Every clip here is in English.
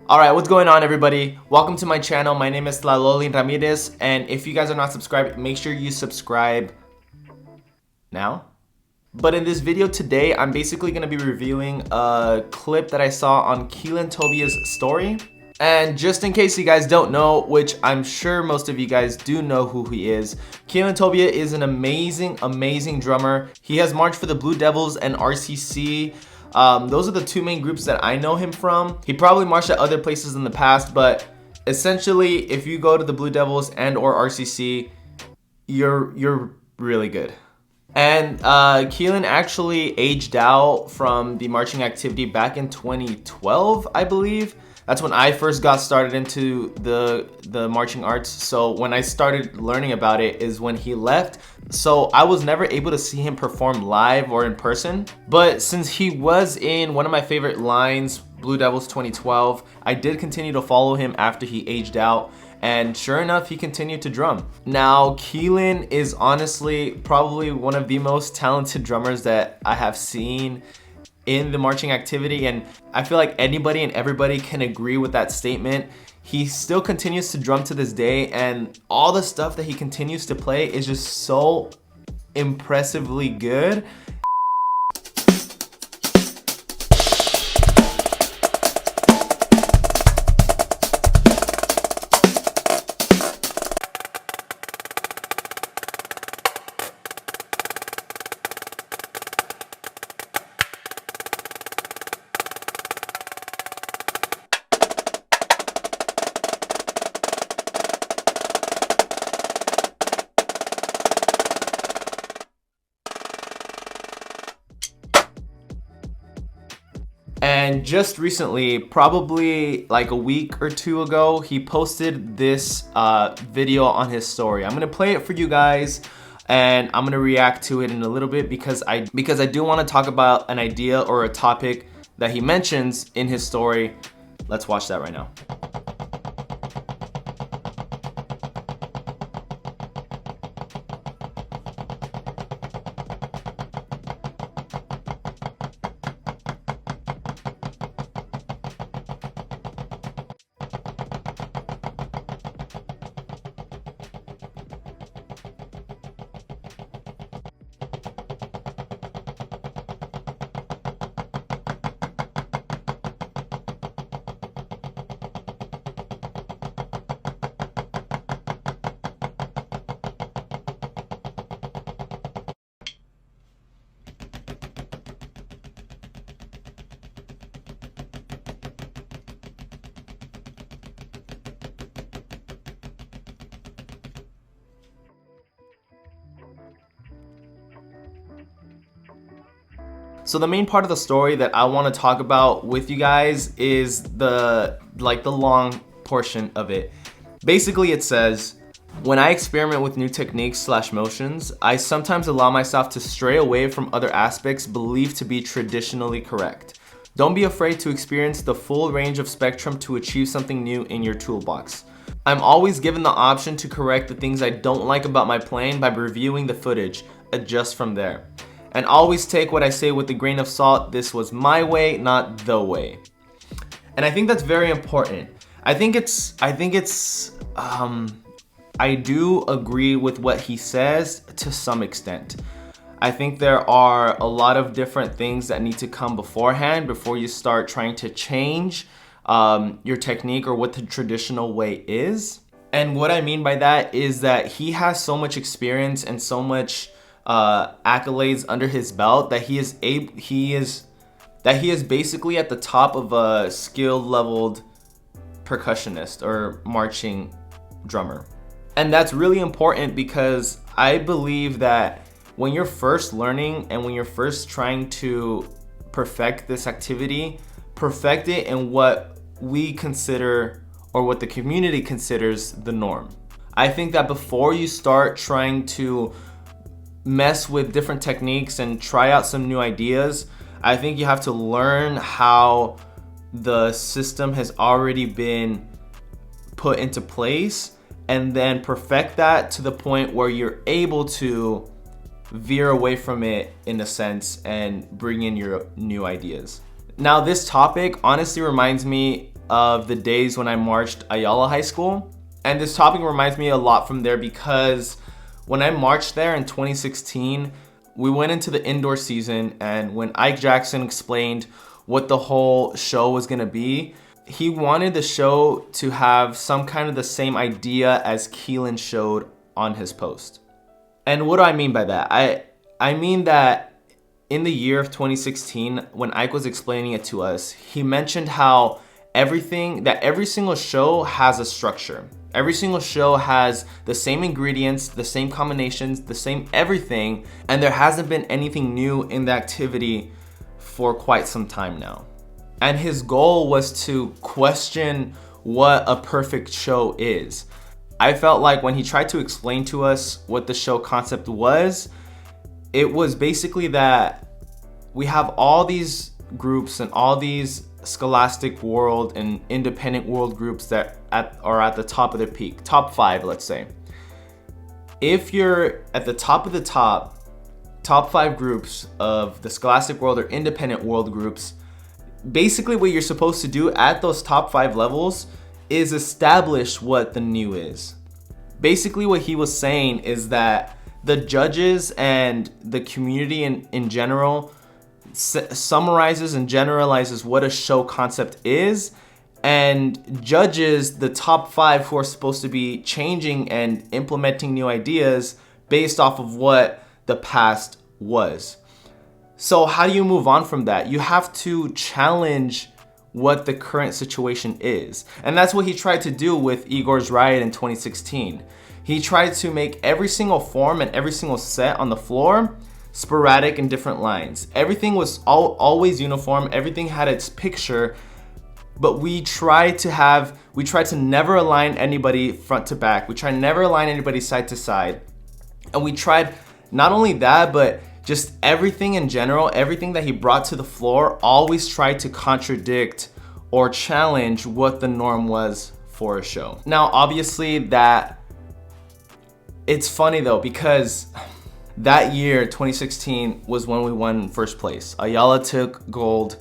Alright, what's going on everybody? Welcome to my channel. My name is Tlalollin Ramirez, and if you guys are not subscribed, make sure you subscribe now. But in this video today, I'm basically going to be reviewing a clip that I saw on Keelan Tobia'S story. And just in case you guys don't know, which I'm sure most of you guys do know who he is, Keelan Tobi'a is an amazing drummer. He has marched for the Blue Devils and RCC. Those are the two main groups that I know him from. He probably marched at other places in the past, but essentially if you go to the Blue Devils and or RCC, you're really good. And Keelan actually aged out from the marching activity back in 2012, I believe. That's when I first got started into the marching arts. So when I started learning about it is when he left. So I was never able to see him perform live or in person. But since he was in one of my favorite lines, Blue Devils 2012, I did continue to follow him after he aged out. And sure enough, he continued to drum. Now, Keelan is honestly probably one of the most talented drummers that I have seen in the marching activity, and I feel like anybody and everybody can agree with that statement. He still continues to drum to this day, and all the stuff that he continues to play is just so impressively good. And just recently, probably like a week or two ago, he posted this video on his story. I'm gonna play it for you guys, and I'm gonna react to it in a little bit because I do want to talk about an idea or a topic that he mentions in his story. Let's watch that right now. So the main part of the story that I want to talk about with you guys is the long portion of it. Basically it says, when I experiment with new techniques / motions, I sometimes allow myself to stray away from other aspects believed to be traditionally correct. Don't be afraid to experience the full range of spectrum to achieve something new in your toolbox. I'm always given the option to correct the things I don't like about my playing by reviewing the footage, adjust from there. And always take what I say with a grain of salt. This was my way, not the way. And I think that's very important. I do agree with what he says to some extent. I think there are a lot of different things that need to come beforehand before you start trying to change your technique or what the traditional way is. And what I mean by that is that he has so much experience and so much accolades under his belt that he is basically at the top of a skilled leveled percussionist or marching drummer. And that's really important because I believe that when you're first learning and when you're first trying to perfect this activity, perfect it in what we consider or what the community considers the norm. I think that before you start trying to mess with different techniques and try out some new ideas, I think you have to learn how the system has already been put into place and then perfect that to the point where you're able to veer away from it in a sense and bring in your new ideas. Now this topic honestly reminds me of the days when I marched Ayala High School. And this topic reminds me a lot from there because when I marched there in 2016, we went into the indoor season, and when Ike Jackson explained what the whole show was gonna be, he wanted the show to have some kind of the same idea as Keelan showed on his post. And what do I mean by that? I mean that in the year of 2016, when Ike was explaining it to us, he mentioned how every single show has a structure. Every single show has the same ingredients, the same combinations, the same everything, and there hasn't been anything new in the activity for quite some time now. And his goal was to question what a perfect show is. I felt like when he tried to explain to us what the show concept was, it was basically that we have all these groups and all these scholastic world and independent world groups that are at the top of their peak, top 5, let's say. If you're at the top of the top 5 groups of the scholastic world or independent world groups, basically what you're supposed to do at those top 5 levels is establish what the new is. Basically what he was saying is that the judges and the community in general summarizes and generalizes what a show concept is, and judges the top 5 who are supposed to be changing and implementing new ideas based off of what the past was. So how do you move on from that? You have to challenge what the current situation is. And that's what he tried to do with Igor's Riot in 2016. He tried to make every single form and every single set on the floor sporadic in different lines. Everything was always uniform. Everything had its picture, but we tried to never align anybody front to back. We tried never align anybody side to side. And we tried not only that, but just everything in general, everything that he brought to the floor always tried to contradict or challenge what the norm was for a show. Now, obviously it's funny though, because that year, 2016, was when we won first place. Ayala took gold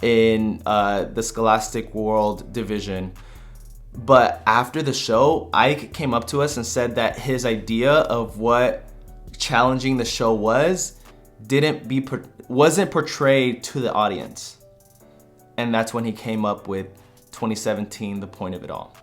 in the Scholastic World division. But after the show, Ike came up to us and said that his idea of what challenging the show wasn't portrayed to the audience. And that's when he came up with 2017, the point of it all.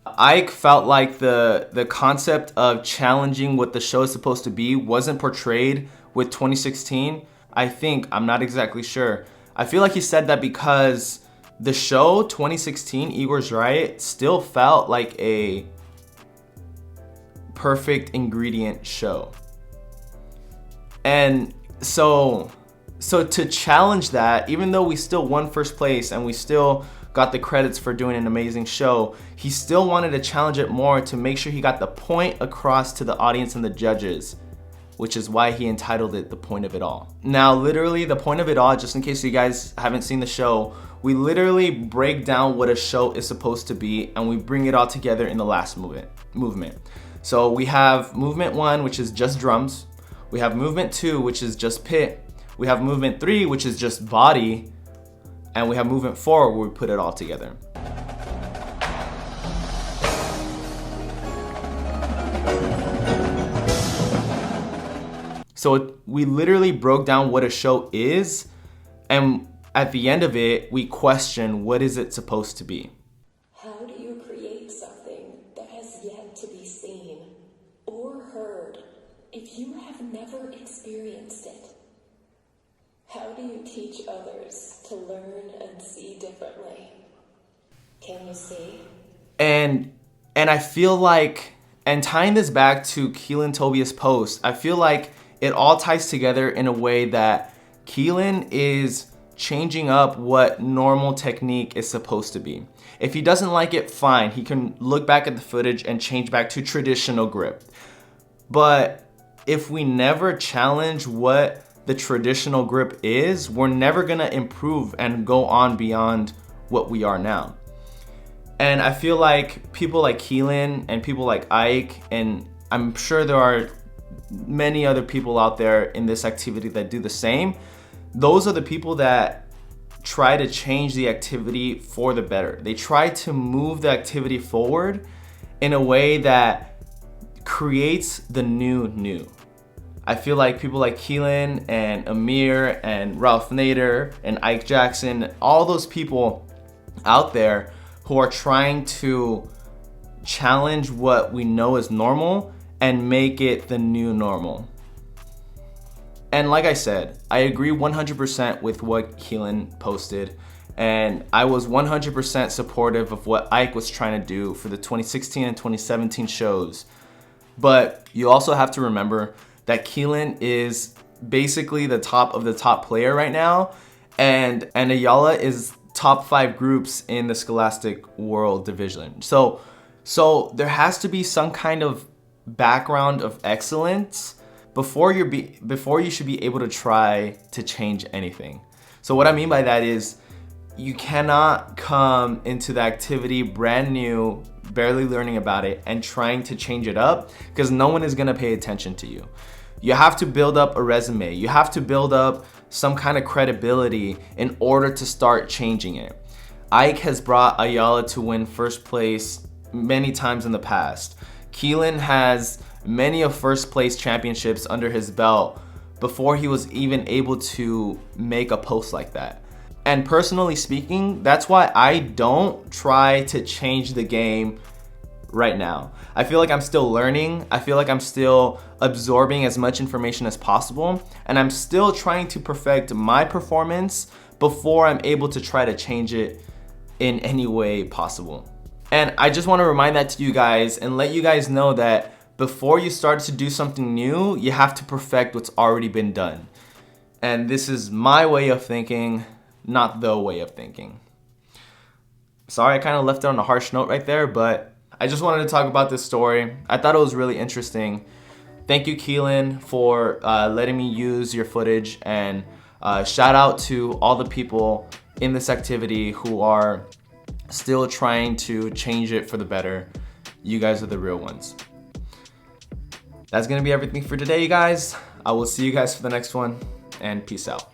Ike felt like the concept of challenging what the show is supposed to be wasn't portrayed with 2016. I'm not exactly sure. I feel like he said that because the show 2016, Igor's Riot, still felt like a perfect ingredient show. And so to challenge that, even though we still won first place and we still got the credits for doing an amazing show, he still wanted to challenge it more to make sure he got the point across to the audience and the judges, which is why he entitled it The Point of It All. Now, literally, The Point of It All, just in case you guys haven't seen the show, we literally break down what a show is supposed to be and we bring it all together in the last movement. So we have movement 1, which is just drums. We have movement 2, which is just pit. We have movement 3, which is just body. And we have movement 4 where we put it all together. So we literally broke down what a show is, and at the end of it, we question what is it supposed to be. How do you create something that has yet to be seen or heard if you have never experienced it? How do you teach others to learn and see differently? Can you see? And I feel like, and tying this back to Keelan Tobia'S post, I feel like it all ties together in a way that Keelan is changing up what normal technique is supposed to be. If he doesn't like it, fine. He can look back at the footage and change back to traditional grip. But if we never challenge what the traditional grip is, we're never gonna improve and go on beyond what we are now. And I feel like people like Keelan and people like Ike, and I'm sure there are many other people out there in this activity that do the same, those are the people that try to change the activity for the better. They try to move the activity forward in a way that creates the new. I feel like people like Keelan and Amir and Ralph Nader and Ike Jackson, all those people out there who are trying to challenge what we know is normal and make it the new normal. And like I said, I agree 100% with what Keelan posted, and I was 100% supportive of what Ike was trying to do for the 2016 and 2017 shows. But you also have to remember that Keelan is basically the top of the top player right now, and Ayala is top 5 groups in the Scholastic World Division. So there has to be some kind of background of excellence before you should be able to try to change anything. So what I mean by that is you cannot come into the activity brand new, barely learning about it, and trying to change it up, because no one is gonna pay attention to you. You have to build up a resume. You have to build up some kind of credibility in order to start changing it. Ike has brought Ayala to win first place many times in the past. Keelan has many of first place championships under his belt before he was even able to make a post like that. And personally speaking, that's why I don't try to change the game right now. I feel like I'm still learning. I feel like I'm still absorbing as much information as possible, and I'm still trying to perfect my performance before I'm able to try to change it in any way possible. And I just want to remind that to you guys and let you guys know that before you start to do something new, you have to perfect what's already been done. And this is my way of thinking, not the way of thinking. Sorry, I kind of left it on a harsh note right there, but I just wanted to talk about this story. I thought it was really interesting. Thank you, Keelan, for letting me use your footage, and shout out to all the people in this activity who are still trying to change it for the better. You guys are the real ones. That's gonna be everything for today, you guys. I will see you guys for the next one, and peace out.